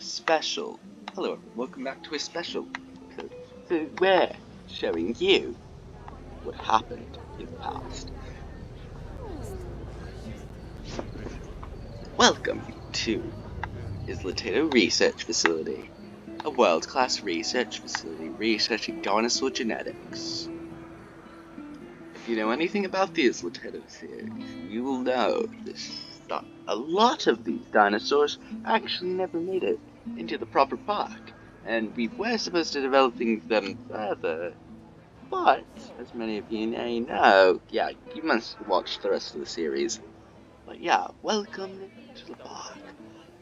special. Hello, welcome back to a special. So we're showing you what happened in the past. Welcome to Isla Tato Research Facility, a world-class research facility researching dinosaur genetics. If you know anything about the Isla Tato series, you will know that a lot of these dinosaurs actually never made it into the proper park, and we were supposed to developing them further. But, as many of you may know, you must watch the rest of the series. But welcome to the park.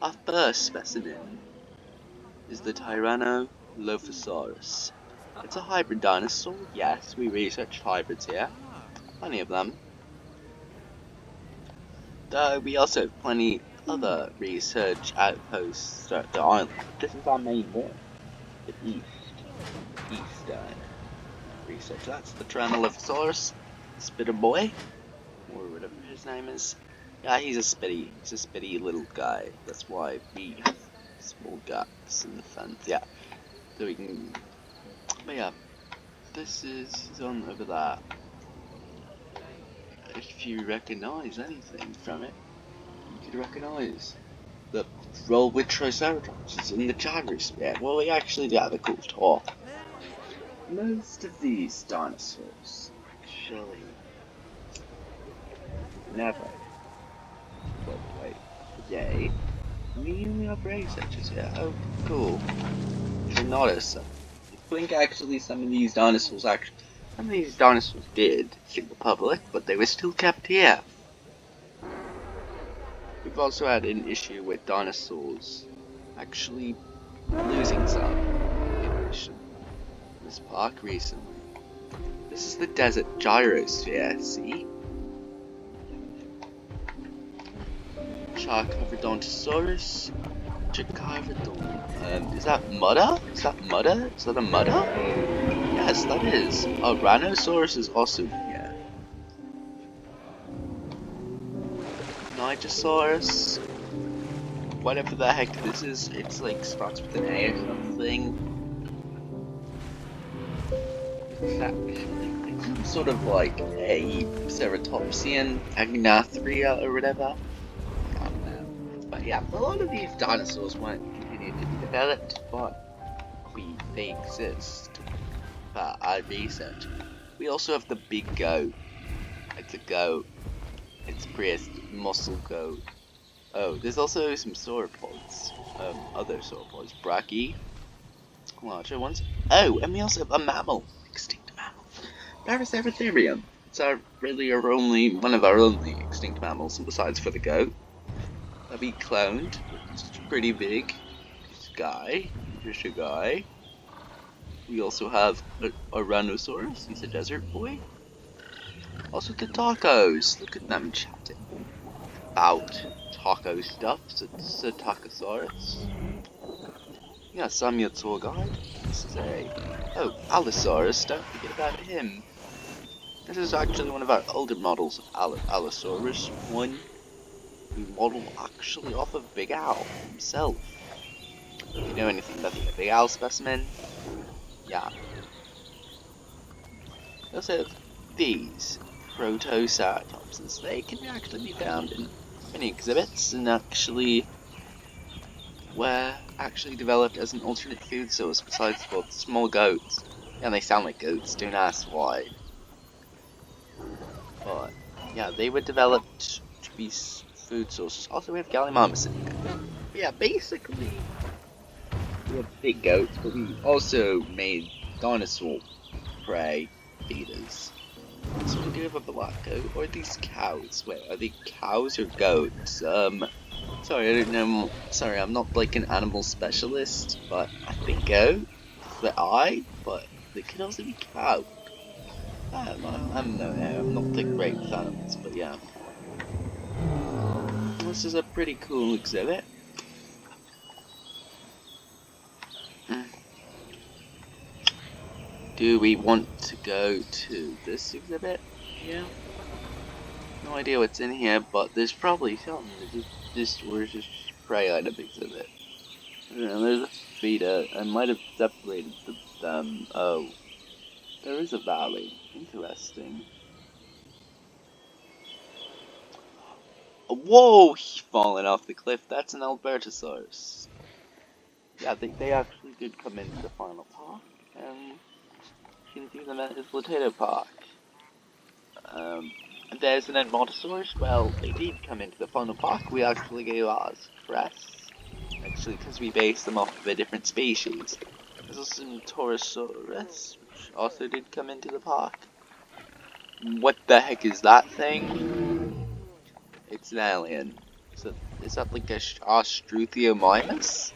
Our first specimen is the Tyrannolophosaurus. It's a hybrid dinosaur. Yes, we researched hybrids here. Plenty of them. Though we also have plenty other research outposts throughout the island. This is our main one. The Eastern research. That's the Tyrannolophosaurus. Spitter boy. Or whatever his name is. Yeah, he's a spitty little guy. That's why we have small gaps in the fence. Yeah. So we can. But this is on over there. If you recognize anything from it, you could recognize the whirlwind triceratops in the gyrosphere. Well, we actually do have a cool talk. Most of these dinosaurs actually never. But wait, today we only have researchers here. Oh, cool. You'll notice that. I think actually some of these dinosaurs did see the public, but they were still kept here. We've also had an issue with dinosaurs actually losing some population in this park recently. This is the desert gyrosphere, see? Charcoverodontosaurus. Is that mudder? Is that a mudder? Yes, that is. Rhinoceros is also here. Nigersaurus. Whatever the heck this is, it's like starts with an A or something. It's actually sort of like a ceratopsian, agnathria or whatever. But a lot of these dinosaurs won't continue to be developed, but they exist for our research. We also have the big goat. It's a goat. It's muscle goat. Oh, there's also some sauropods. Other sauropods. Brachy. Larger ones. Oh, and we also have a mammal. Extinct mammal. Paraceratherium. It's one of our only extinct mammals, besides for the goat. That we cloned. It's pretty big. This guy. Here's a guy. We also have a rhinoceros. He's a desert boy. Also the tacos. Look at them chatting about taco stuff. So this is a tacosaurus. Yeah, Samuel tour guide. This is Allosaurus. Don't forget about him. This is actually one of our older models of Allosaurus. One we modeled actually off of Big Al himself. If you know anything about the Big Al specimen, yeah. We also have these Protoceratopses. They can actually be found in many exhibits and actually were actually developed as an alternate food source besides for small goats. Yeah, they sound like goats, don't ask why. But they were developed to be food sources. Also, we have Gallimimus in here. But basically, we have big goats, but we also made dinosaur prey feeders. So we do have a black goat, or these cows. Wait, are they cows or goats? Sorry, I don't know. Sorry, I'm not like an animal specialist, but I think goat for the eye, but they can also be cow. I'm not the great with animals, but yeah. This is a pretty cool exhibit. Do we want to go to this exhibit? Yeah. No idea what's in here, but there's probably something. This was just prey item exhibit. Yeah, there's a feeder. I might have separated them. Oh, there is a valley. Interesting. Whoa! He's falling off the cliff. That's an Albertosaurus. Yeah, they actually did come into the final park. You can see them at Isla Tato Park. Um, there's an Edmontosaurus. Well, they did come into the final park. We actually gave ours press. Actually, because we based them off of a different species. There's also some Torosaurus, which also did come into the park. What the heck is that thing? It's an alien. So, is that like a Austruthiomymus?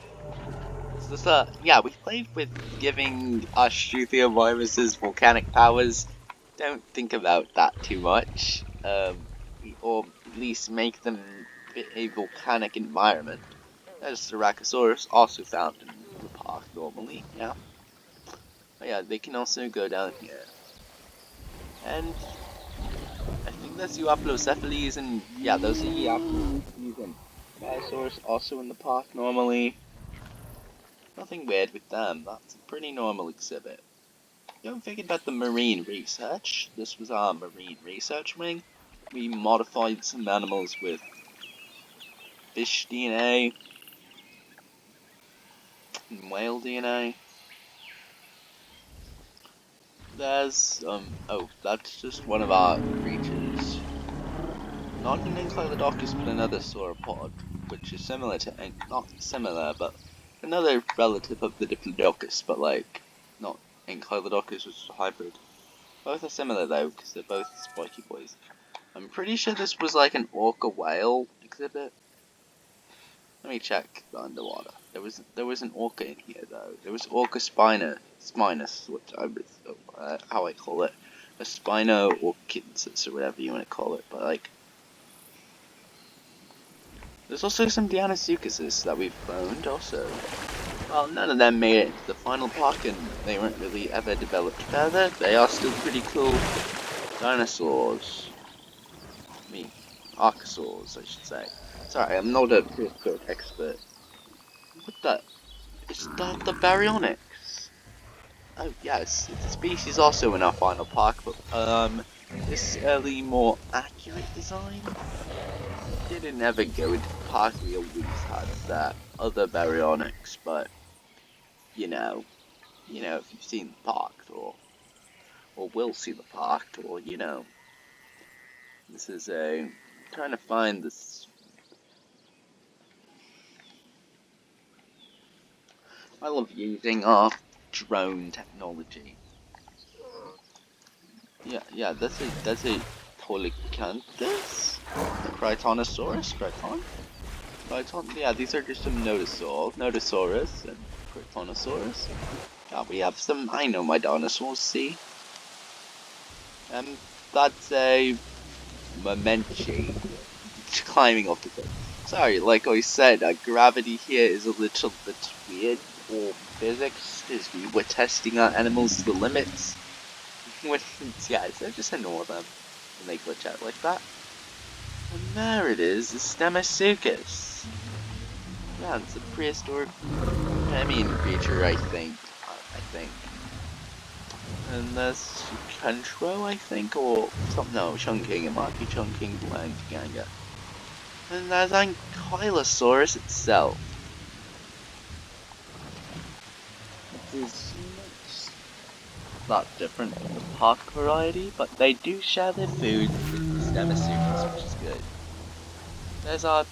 Is this yeah, we played with giving Austruthiomymuses volcanic powers. Don't think about that too much. Or at least make them fit a volcanic environment. There's Styracosaurus, also found in the park normally, yeah. But yeah, they can also go down here. And I think that's Euoplocephalus, and yeah, those are Euoplocephalus and Dinosaurs also in the park normally. Nothing weird with them, that's a pretty normal exhibit. Don't forget about the marine research. This was our marine research wing. We modified some animals with fish DNA and whale DNA. There's, oh, that's just one of our creatures. Not an Ancylodocus, but another sauropod, which is similar to, not similar, but another relative of the Diplodocus, but like, not Ancylodocus, which is a hybrid. Both are similar though, because they're both spiky boys. I'm pretty sure this was like an orca whale exhibit. Let me check the underwater. There was an orca in here though. There was Orca spinus, which I was how I call it, a spino orchidsis or whatever you want to call it. But like, there's also some Deinosuchuses that we've cloned also. Well, none of them made it into the final park, and they weren't really ever developed further. They are still pretty cool dinosaurs. I mean, archosaurs, I should say. Sorry, I'm not a prehistoric expert. What the? Is that the baryonyx? Oh yes, it's a species also in our final park, but this early, more accurate design didn't ever go into the park. We always had that other baryonyx, but you know, if you've seen the park, or will see the park, or this is trying to find this. I love using our drone technology. Yeah, that's a Polycanthus? A Crichtonosaurus? Crichton? Yeah, these are just some Nodosaurus and Crichtonosaurus. Yeah, we have some, I know my dinosaurs, see? That's a Momenchi climbing off the cliff. Sorry, like I said, gravity here is a little bit weird, or physics, because we were testing our animals to the limits. Yeah, so just ignore them when they glitch out like that. And there it is, the Stemosuchus. Yeah, it's a prehistoric Amphibian creature, I think. And that's Contro, I think, or something. No, Chungking. It might be Chungking Ganga. And there's Ankylosaurus itself. It is not different from the park variety, but they do share their food with the Stemosuchus, which is good. There's our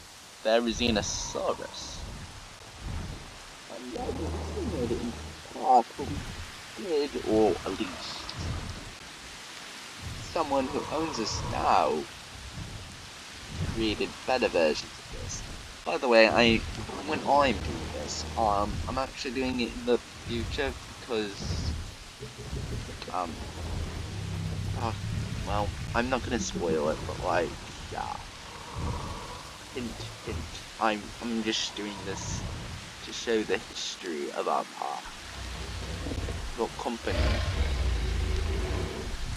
Therizinosaurus. Good, or at least someone who owns us now created better versions of this. By the way, when I'm doing this, I'm actually doing it in the future because well, I'm not gonna spoil it, but like, yeah, hint. I'm just doing this to show the history of our park. Got company.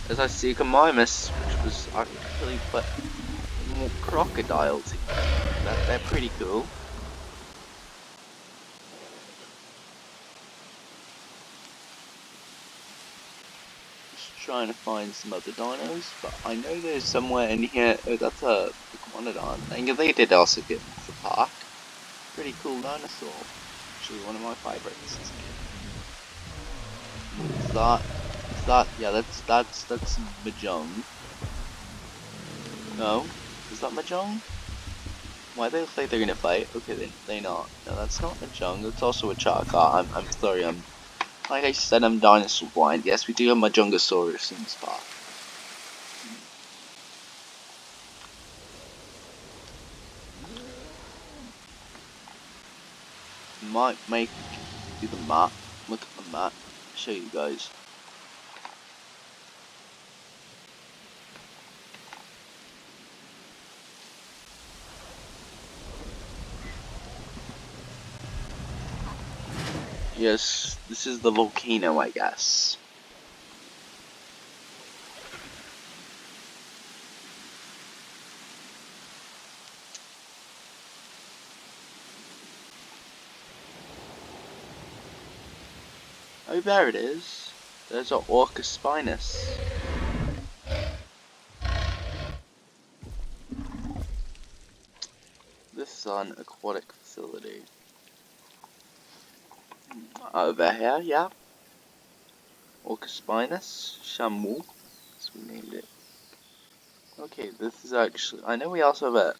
There's our Suchomimus, which was actually put more crocodiles. They're pretty cool. trying to find some other dinos, but I know there's somewhere in here. Oh, that's a iguanodon. And they did also get the park. Pretty cool dinosaur. Actually, one of my favorites. Is that? Yeah, that's Mahjong. No, is that Mahjong? Why they look like they're gonna fight? Okay, they not. No, that's not Mahjong. That's also a Chaka. I'm sorry. Like I said, I'm dinosaur blind. Yes, we do have Mahjongosaurus in this park. Might make do the map. Look at the map. Show you guys. Yes, this is the volcano, I guess. Oh, there it is. There's an Orca spinus. This is an aquatic facility. Over here, yeah. Orca spinus, Shamu, as we named it. Okay, this is actually. I know we also have a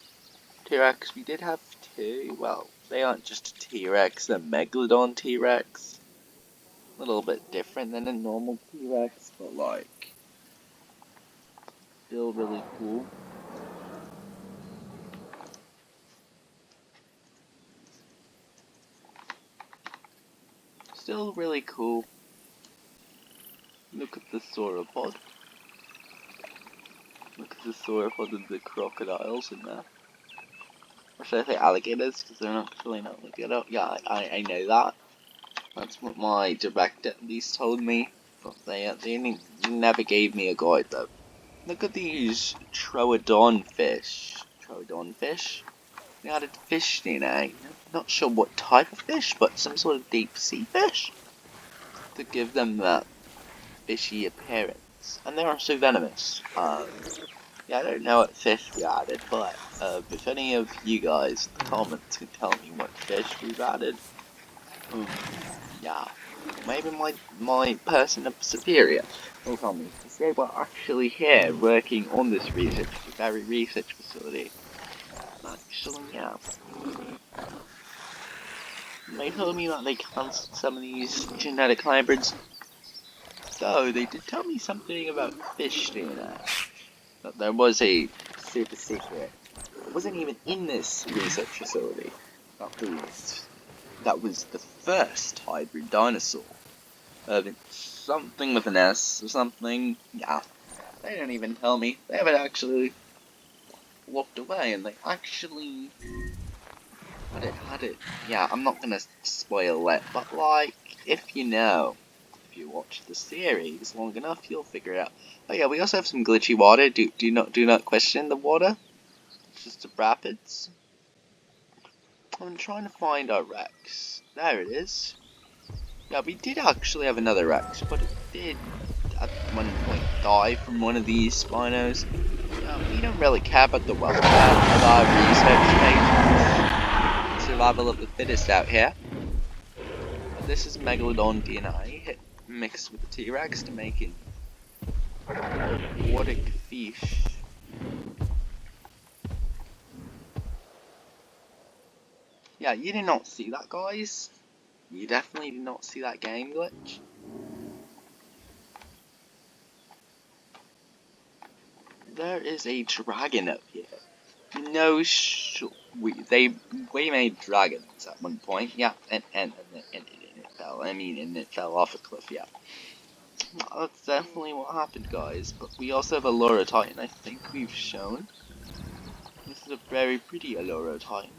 T-Rex. We did have two. Well, they aren't just a T-Rex. They're Megalodon T-Rex. A little bit different than a normal T-Rex, but like still really cool. Still really cool. Look at the sauropod. Look at the sauropod and the crocodiles in there. Or should I say alligators? Because they're not actually not alligator. Yeah, I know that. That's what my director at least told me. But they never gave me a guide though. Look at these troodon fish. Troodon fish? They added fish DNA. Not sure what type of fish, but some sort of deep sea fish. To give them that fishy appearance. And they're also venomous. Yeah, I don't know what fish we added, but if any of you guys in the comments can tell me what fish we've added, yeah, maybe my person superior will tell me. Because they were actually here working on this very research facility. Actually, yeah. They told me that they cancelled some of these genetic hybrids. So, they did tell me something about fish DNA. That there was a super secret. It wasn't even in this research facility. That was the first hybrid dinosaur. Something with an S or something. Yeah. They didn't even tell me. They haven't actually walked away and they actually had it. Yeah, I'm not gonna spoil it, but like, if you watch the series long enough, you'll figure it out. Oh yeah, we also have some glitchy water. Do not question the water. It's just the rapids. I'm trying to find our Rex. There it is. Yeah, we did actually have another Rex, but it did at one point die from one of these spinos. We don't really care about the welfare of our research agents. Survival of the fittest out here. But this is Megalodon DNA mixed with the T-Rex to make an aquatic fish. Yeah, you did not see that, guys. You definitely did not see that game glitch. There is a dragon up here. No, we made dragons at one point. Yeah, and it fell. And it fell off a cliff. Yeah, that's definitely what happened, guys. But we also have a Laura Titan. I think we've shown. This is a very pretty Allura Titan.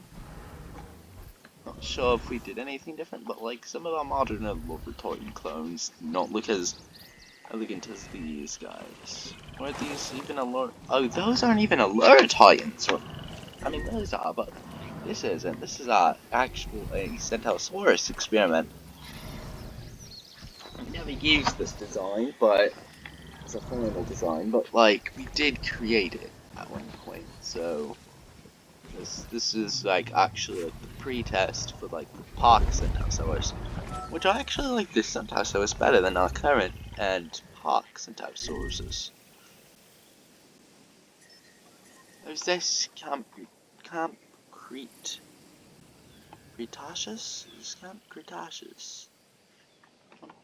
Not sure if we did anything different, but like some of our modern Allura Titan clones do not look as elegant as these guys. Or are these even Allura? Oh, those aren't even Allura Titans. I mean, those are, but this isn't. This is our actual Centaurosaurus experiment. We never used this design, but it's a final design, but like we did create it at one point, so this is like actually like the pre-test for like the park Centaurosaurus, which I actually like this Centaurosaurus better than our current and park Centaurosaurus. There's this Camp Cretaceous? Is Camp Cretaceous?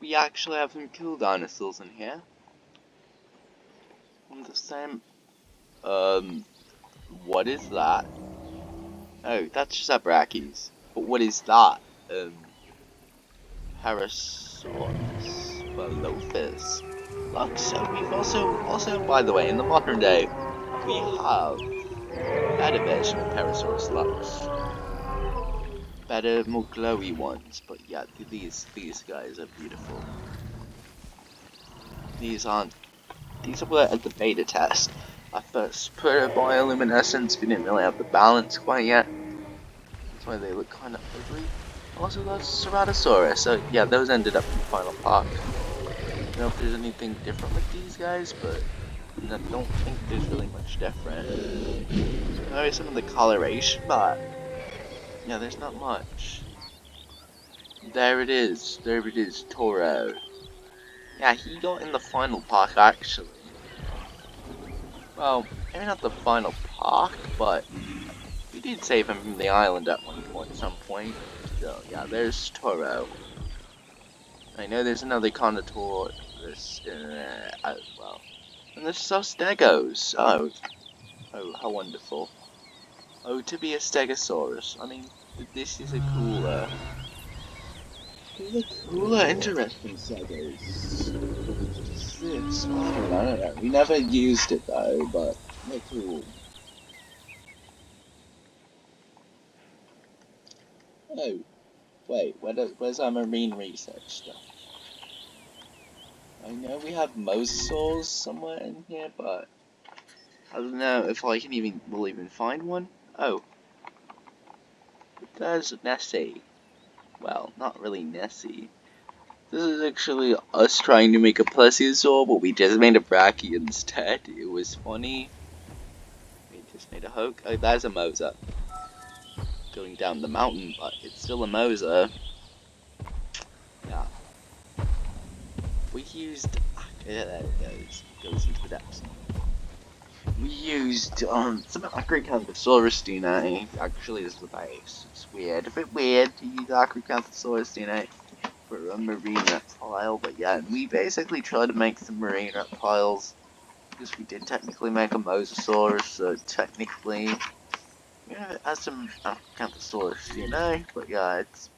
We actually have some cool dinosaurs in here. On the same. What is that? Oh, that's just our brachys. But what is that? Parasaurus. Velophus. Look, so we've also, by the way, in the modern day, we have better version of Parasaurus Lux. Better, more glowy ones, but yeah, these guys are beautiful. These are at the beta test. I first put a bioluminescence, we didn't really have the balance quite yet. That's why they look kind of ugly. Also, that's Ceratosaurus, so yeah, those ended up in the final park. I don't know if there's anything different with these guys, but I don't think there's really much different. Maybe some of the coloration, but yeah, there's not much. There it is, Toro. Yeah, he got in the final park actually. Well, maybe not the final park, but we did save him from the island at some point. So yeah, there's Toro. I know there's another Condor as well. And there's Stegos. Oh, how wonderful. Oh, to be a Stegosaurus. I mean, this is a cooler, interesting Stegos. This, I don't know. We never used it though, but they're cool. Oh, wait, where's our marine research stuff? I know we have mosasaurs somewhere in here, but I don't know if I can will even find one. Oh, there's Nessie. Well, not really Nessie. This is actually us trying to make a plesiosaur, but we just made a brachii instead. It was funny. We just made a hoax. Oh, there's a mosa going down the mountain, but it's still a mosa. Yeah. We used. Yeah, there it goes. Goes into the depths. We used some Acrocanthosaurus DNA. Actually, is the base. It's weird, a bit weird to use Acrocanthosaurus DNA for a marine reptile, but yeah, we basically tried to make some marine reptiles because we did technically make a mosasaurus, so technically, yeah, it has some Acrocanthosaurus DNA, but yeah, it's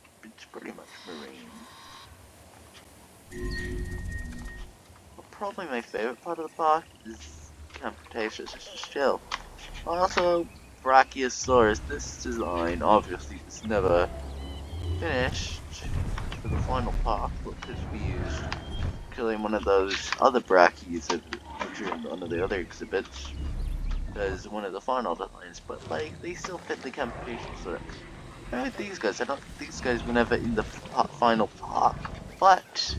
pretty much marine. But probably my favorite part of the park is Camp Cretaceous. It's just chill. Also, Brachiosaurus, this design obviously was never finished for the final park because we used killing one of those other brachis which are in one of the other exhibits as one of the final designs, but like they still fit the competition. So with these guys, I don't think these guys were never in the final park, but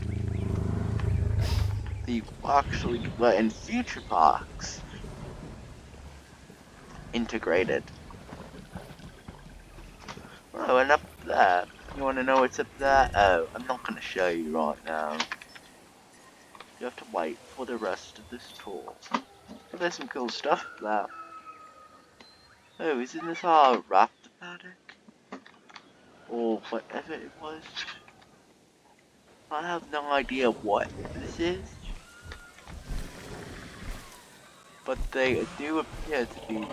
they actually were in future parks integrated. Oh, and up there. You want to know what's up there? Oh, I'm not going to show you right now. You have to wait for the rest of this tour. But there's some cool stuff there. Oh, isn't this our raptor paddock? Or whatever it was? I have no idea what this is. But they do appear to be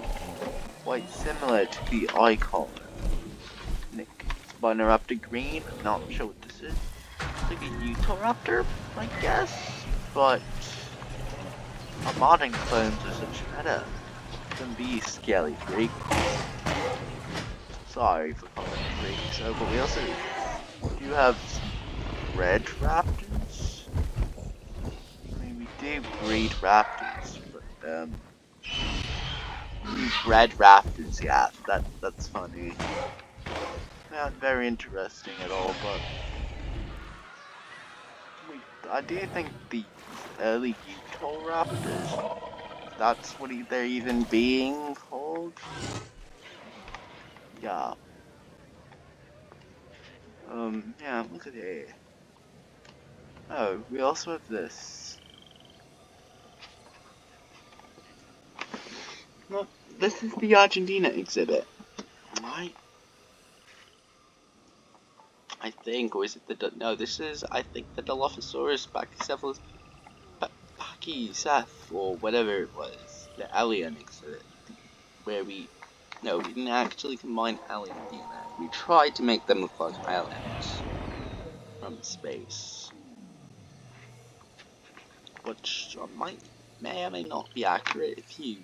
quite similar to the icon. Spinoraptor green, I'm not sure what this is. It's like a Utahraptor, I guess? But our modern clones are such better than these scaly freaks. Sorry for calling them freaks, but we also do have some red raptors. I mean, we do breed raptors, but red raptors, yeah, that's funny. Not very interesting at all, but I do think the early Raptors. That's what they're even being called. Yeah. Yeah, look at it. Oh, we also have this. Look, this is the Argentina exhibit. Right? I think, or is it the... No, this is, I think, the Dilophosaurus Pachycephalus, or whatever it was. The alien exhibit. Where we... No, we didn't actually combine alien DNA. We tried to make them look like aliens from space. Which may or may not be accurate if you...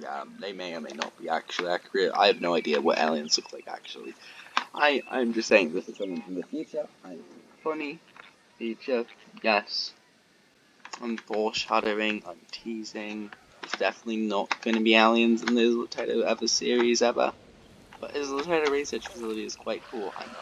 Yeah, they may or may not be actually accurate. I have no idea what aliens look like, actually. I'm just saying this is something from the future. Funny future, yes. I'm foreshadowing, I'm teasing. It's definitely not going to be aliens in the Isla Tato ever series ever. But Isla Tato Research Facility is quite cool, I know.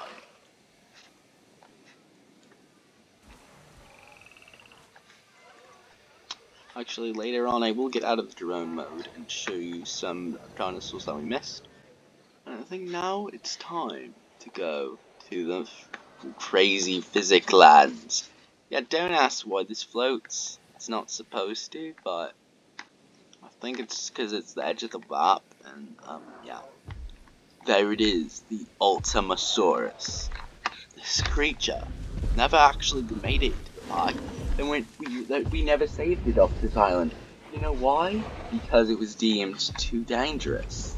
Actually, later on I will get out of the drone mode and show you some dinosaurs that we missed. And I think now it's time to go to the crazy physics lands. Yeah, don't ask why this floats. It's not supposed to, but I think it's because it's the edge of the map, and yeah. There it is, the Ultimasaurus. This creature never actually made it into the park, and we never saved it off this island. You know why? Because it was deemed too dangerous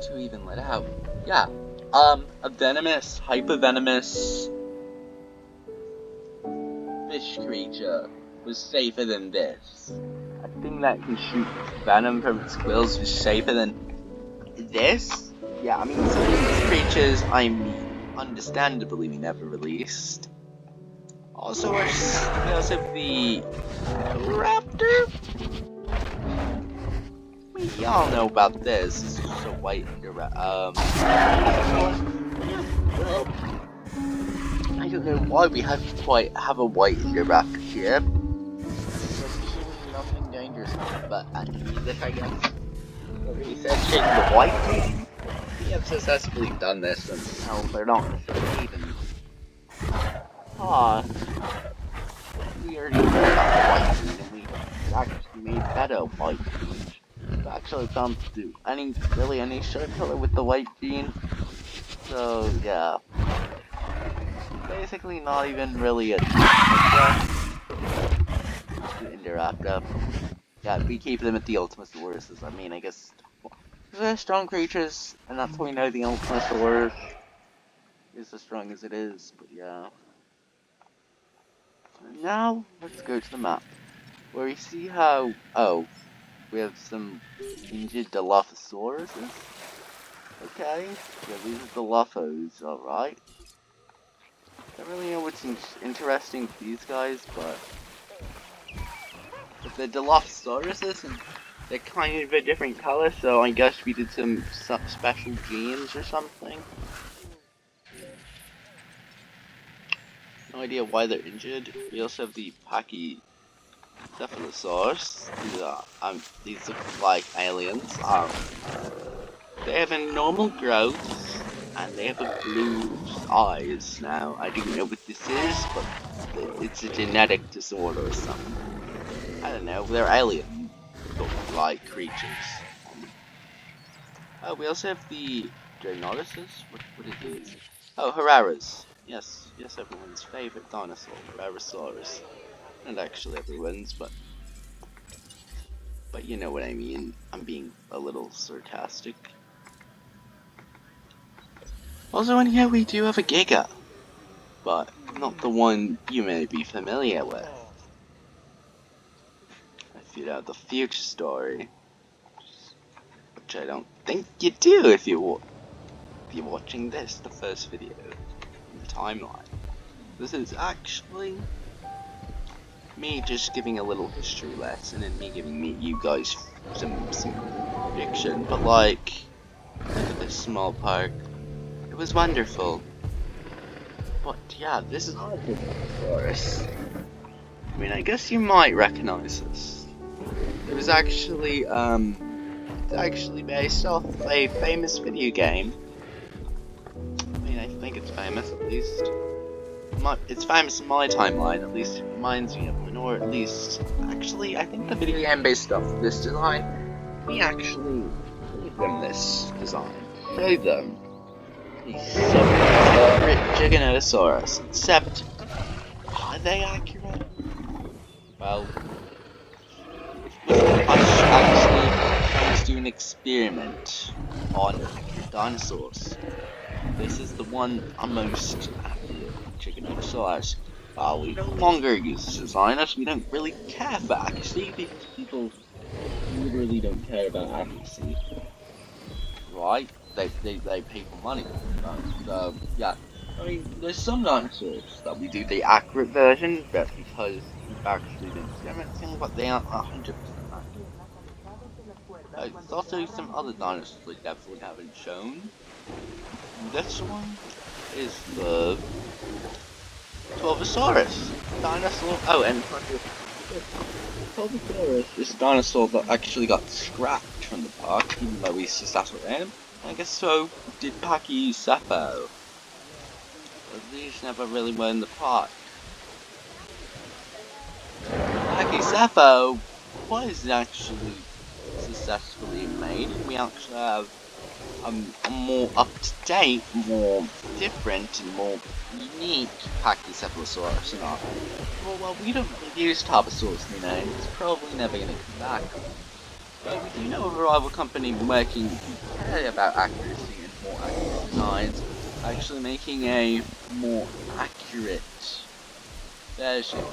to even let out. Yeah, a venomous, hypervenomous fish creature was safer than this. A thing that can shoot venom from its quills was safer than this? Yeah, I mean, some of these creatures, understandably we never released. Also, we also have the raptor? Y'all know about this. This is just a white I don't know why we have quite have a white raptor here. Nothing dangerous, but I need this, I guess. Researching the white. We have successfully done this, and now they're not even. We already know about the white, and we actually made better white. We actually don't do any shirt color with the white bean. So yeah, basically not even really a Indoraptor. Yeah, we keep them at the Ultimasauruses. I mean, I guess they're strong creatures, and that's why we know the Ultimasaurus is as strong as it is. But yeah. Now let's go to the map, where we see how we have some injured Dilophosauruses. Okay, yeah, these are Dilophos, alright. Don't really know what's interesting with these guys, but they're Dilophosauruses, and they're kind of a different color, so I guess we did some special genes or something. No idea why they're injured. We also have the Pachycephalosaurus. These look like aliens. They have a normal growth, and they have a blue eyes. Now, I don't know what this is, but it's a genetic disorder or something. I don't know, they're alien-like creatures. Oh, we also have the Dranotuses? What are these? Oh, Hararas. Yes, everyone's favorite dinosaur, Hararosaurus. Not actually everyone's, but you know what I mean. I'm being a little sarcastic. Also in here we do have a Giga, but not the one you may be familiar with. I figured out the future story, which I don't think you do if you're watching this, the first video in the timeline. This is actually me just giving a little history lesson and me giving you guys some fiction, but like, look at this small park. It was wonderful. But yeah, this is Argentinosaurus. I mean, I guess you might recognize this. It was actually, it's actually based off a famous video game. I mean, I think it's famous at least. It's famous in my timeline, at least it reminds me of one, or at least, actually, I think the video game based off this design, we actually gave them this design. Showed them the separate Giganotosaurus, except, are they accurate? Well, us actually trying to do an experiment on accurate dinosaurs. This is the one most accurate Giganotosaurus. We no longer use this design as we don't really care for accuracy because people literally don't care about accuracy. Right? They pay for money. But, yeah. I mean, there's some dinosaurs that we do the accurate version, but because we've actually been experimenting, but they aren't 100% accurate. There's also some other dinosaurs we definitely haven't shown. This one is the Torvosaurus dinosaur. Oh, and Torvosaurus is a dinosaur that actually got scrapped from the park, even though we just asked for him. I guess so did Pachycephalus. But these never really were in the park. Pachycephalus was actually successfully made. We actually have a more up-to-date, more different, and more unique Pachycephalosaurus in our. Well, we don't use Tarbosaurus anymore. It's probably never going to come back. But we do know of a rival company working about accuracy and more accurate designs, actually making a more accurate version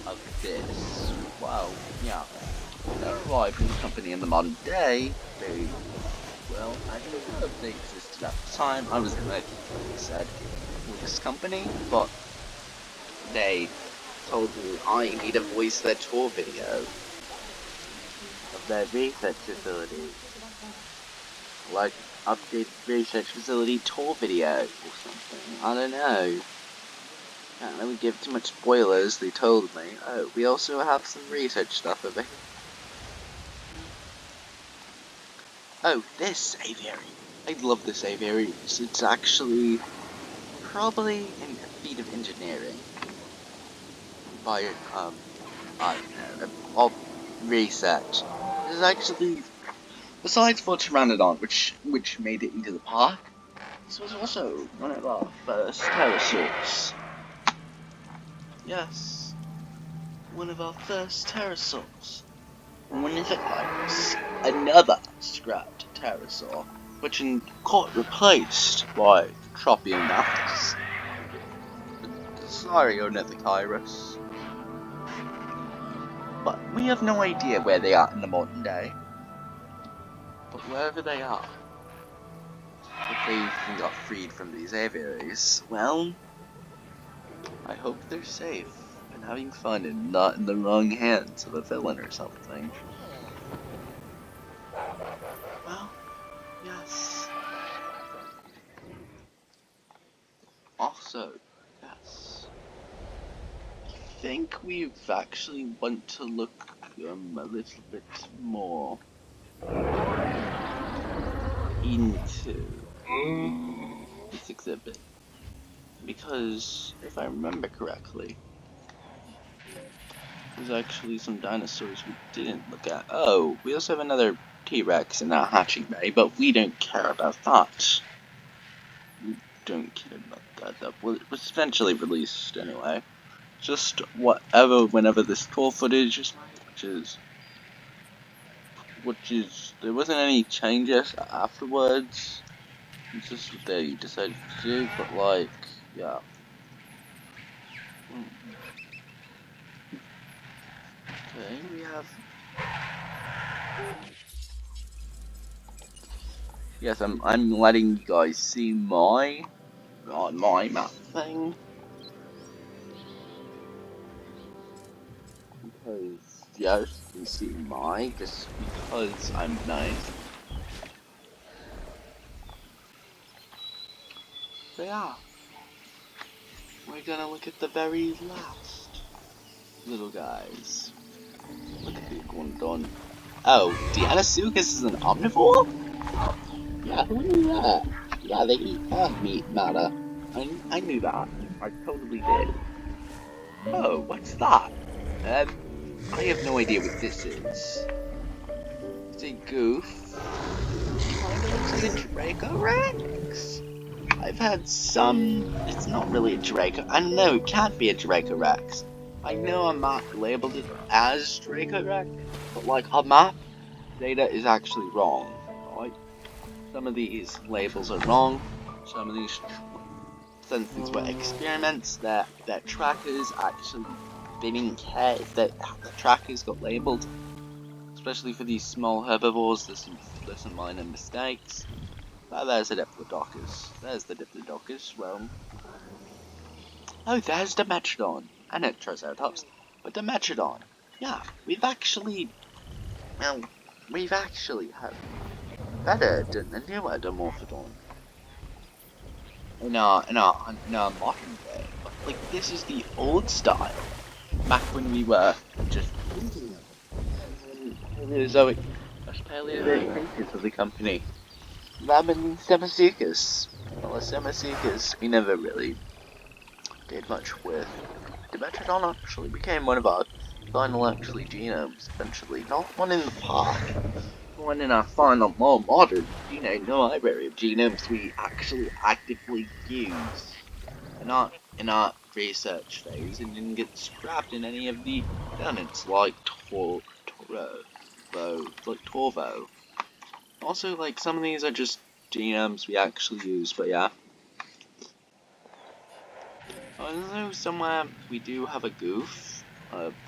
of this. Well, yeah. They're a rival company in the modern day. Well, I don't know if they existed at the time. I was working, like I said, with this company, but they told me I need to voice their tour video of their research facility. Like, updated research facility tour video or something. I don't know. Can't really give too much spoilers, they told me. Oh, we also have some research stuff over here. Oh, this aviary. I love this aviary. It's actually probably a feat of engineering by I don't know, all research. This is actually, besides for Pteranodon, which made it into the park, this was also one of our first pterosaurs. Yes, one of our first pterosaurs. When is it another scrapped pterosaur, which got replaced by Tropiomnathus. Sorry, Ornithokyrus. But we have no idea where they are in the modern day. But wherever they are, if they even got freed from these aviaries, well, I hope they're safe and having fun and not in the wrong hands of a villain or something. Well, yes. Also, yes. I think we actually want to look a little bit more into this exhibit. Because, if I remember correctly, there's actually some dinosaurs we didn't look at. Oh, we also have another T-Rex in our hatching bay, but we don't care about that. We don't care about that. That was eventually released anyway. Just whatever, whenever this tour footage is made, which is, there wasn't any changes afterwards. It's just what they decided to do, but like, yeah. Okay, we have. Yes, I'm letting you guys see my map thing. Because yes, you can see my, just because I'm nice. So yeah. we're gonna look at the very last little guys. Look at the big one done. Oh, Deinosuchus is an omnivore? Yeah, who knew that? Yeah, they eat plant meat matter. I knew that. I totally did. Oh, what's that? I have no idea what this is. It's a goof. Kinda looks like a Dracorex. I've had some. It's not really a Draco. I know it can't be a Dracorex. I know a map labeled it as Dracorex, but like a map data is actually wrong. Right? Some of these labels are wrong. Some of these, since these were experiments, that trackers actually didn't care if the trackers got labeled. Especially for these small herbivores, there's some minor mistakes. Oh, there's the Diplodocus. There's the Diplodocus. Well, oh, there's the Metrodon and a Triceratops, but the Metrodon. Yeah, we've actually had better than the newer Dimorphodon in our modern day. But like, this is the old style. Back when we were just Paleozoic creatures of the company. Rabbin Semasuchus. Well, Semasuchus we never really did much with. Dimetrodon actually became one of our final genomes eventually. Not one in the park, one in our final, more modern, library of genomes we actually actively use. And not in our research phase and didn't get scrapped in any of the donuts like Torvo. Also, like, some of these are just genomes we actually use, but yeah. Although somewhere we do have a goof.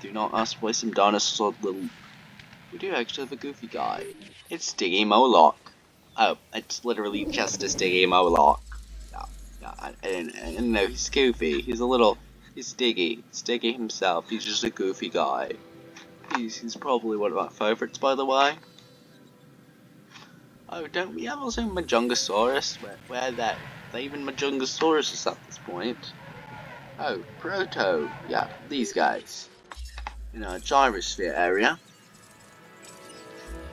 Do not ask why some dinosaurs little. We do actually have a goofy guy. It's Stiggy Moloch. Oh, it's literally just a Stiggy Moloch. Yeah, I didn't know he's goofy. He's Stiggy. Stiggy himself. He's just a goofy guy. He's probably one of our favorites, by the way. Oh, don't we have also Majungasaurus? Where that? They even Majungasaurus at this point. Oh, Proto. Yeah, these guys. In our gyrosphere area.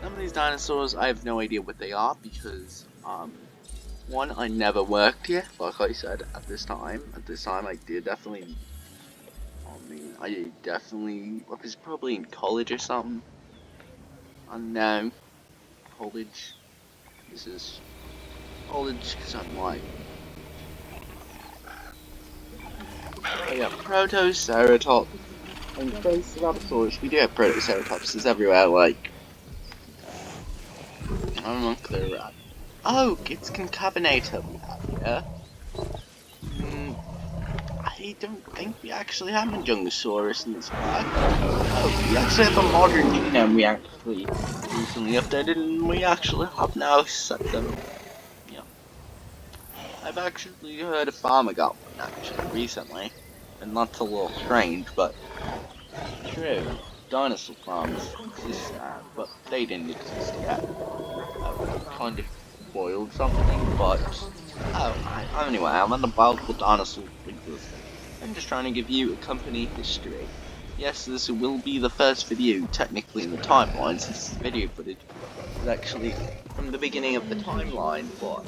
Some of these dinosaurs, I have no idea what they are because, one, I never worked here, like I said, at this time. At this time, I definitely was probably in college or something. Unknown. College. This is college because I'm like. Oh yeah, Protoceratops and Triceratops. We do have Protoceratopses everywhere, like. I don't know, clear rat. Oh, it's Concavenator we have here. I don't think we actually have Majungasaurus in this pack. Oh, we actually have a modern genome we actually recently updated, and we actually have now set them. Yeah. I've actually heard a farmer got one actually recently, and that's a little strange, but true. Dinosaur farms exist now, but they didn't exist yet. Kind of spoiled something, but anyway, I'm on about the dinosaur figures. I'm just trying to give you a company history. Yes, this will be the first video technically in the timeline, since this video footage is actually from the beginning of the timeline, but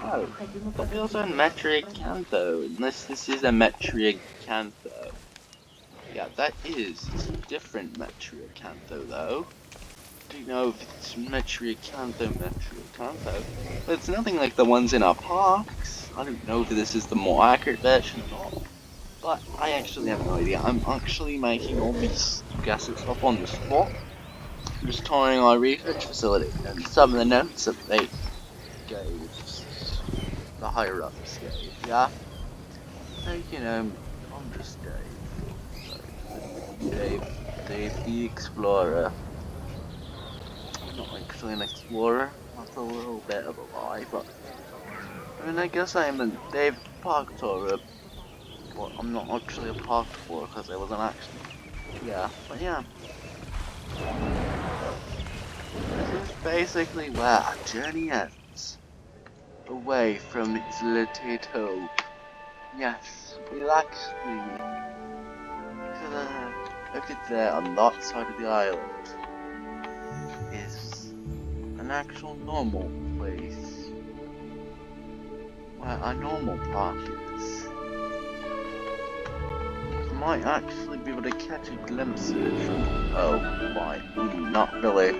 oh, but we also have Metriacantho, and this is a Metriacantho. Yeah, that is a different Metriacantho though. Do you know if it's Metriacantho? But it's nothing like the ones in our parks. I don't know if this is the more accurate version or not. But I actually have no idea. I'm actually making all these guesses up on the spot. Just touring our research facility and some of the notes that they gave. The higher ups gave, yeah? Like, I'm just Dave. Dave the Explorer. Not actually an explorer, that's a little bit of a lie, but I mean, I guess I'm a Dave Park Tourer, but I'm not actually a park tourer because I wasn't actually. Yeah, but yeah. This is basically where our journey ends. Away from Isla Tato Yes, we'll actually look at there on that side of the island is an actual normal place where a normal park is. You might actually be able to catch a glimpse of it from. Oh, why? Not really.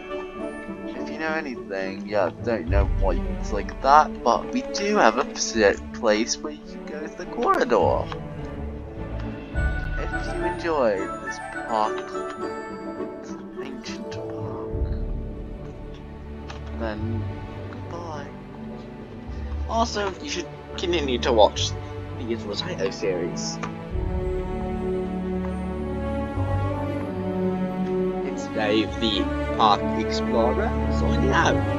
If you know anything, yeah, don't know why it's like that, but we do have a place where you can go to the corridor. If you enjoyed this park, it's an ancient park, then goodbye. Also, you should continue to watch the Isla Tato series. It's Dave the Park Explorer signing out.